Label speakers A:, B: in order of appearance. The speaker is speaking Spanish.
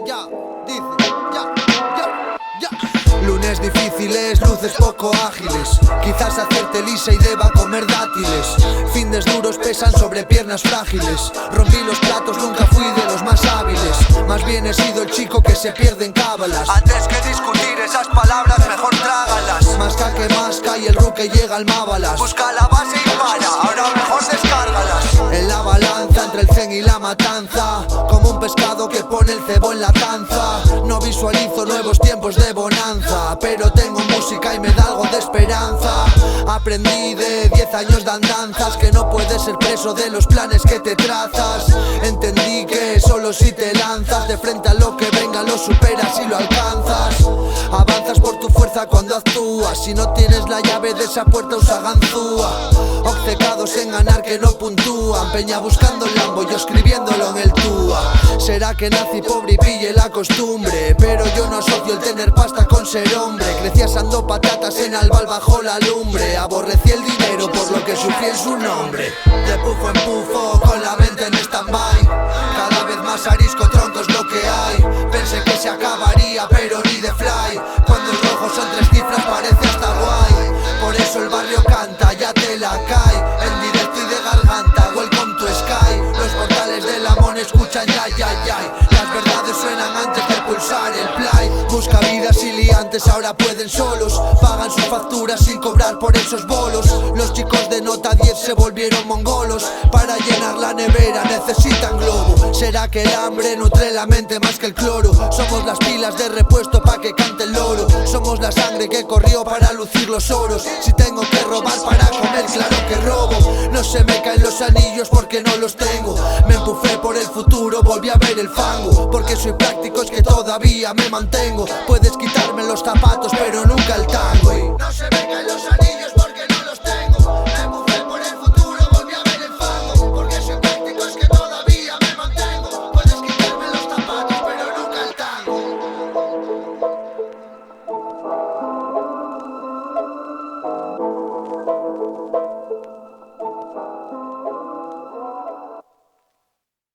A: Ya, dice, ya. Lunes difíciles, luces poco ágiles. Quizás acierte lisa y deba comer dátiles. Fines duros pesan sobre piernas frágiles. Rompí los platos, nunca fui de los más hábiles. Más bien he sido el chico que se pierde en cábalas. Antes que discutir esas palabras, mejor trágalas. Masca que masca y el ruque llega al mábalas. Busca la base y para, ahora mejor descárgalas. En la balanza entre el zen y la matanza, como un pescado que pone el cebo en la tanza. No visualizo nuevos tiempos de bonanza, pero tengo música y me da algo de esperanza. Aprendí de 10 años de andanzas que no puedes ser preso de los planes que te trazas. Entendí que solo si te lanzas de frente a lo que venga lo superas y lo alcanzas. Avanzas por tu fuerza cuando actúas. Si no tienes la llave de esa puerta usa ganzúa. Obcecados en ganar que no puntúan. Peña buscando el Lambo, yo escribiéndolo en el Túa. Será que nací pobre y pille la costumbre, pero yo no asocio el tener pasta con ser hombre. Crecí asando patatas en Albal bajo la lumbre. Aborrecí el dinero por lo que sufrí en su nombre. De pufo en pufo, con la mente en stand-by. Cada vez más arisco, troncos lo que hay. Pensé que se acabaría, pero ni de fly. Cuando el rojo son 3 cifras parece hasta guay. Por eso el barrio canta, ya te la cae. En directo y de garganta, welcome to Sky. Los portales del amor escuchan ya. Las verdades suenan antes de pulsar el play. Busca vidas y liantes, ahora pueden solos. Pagan sus facturas sin cobrar por esos bolos. Los chicos de nota 10 se volvieron mongolos. Para llenar la nevera necesitan globo. ¿Será que el hambre nutre la mente más que el cloro? Somos las pilas de repuesto pa' que cante el loro. Somos la sangre que corrió para lucir los oros. Si tengo que robar para comer, claro que robo. No se me caen los anillos porque no los tengo. Me empufé por el futuro, volví a ver el fango. Porque soy práctico, es que todavía me mantengo. Puedes quitarme los zapatos pero nunca el tango.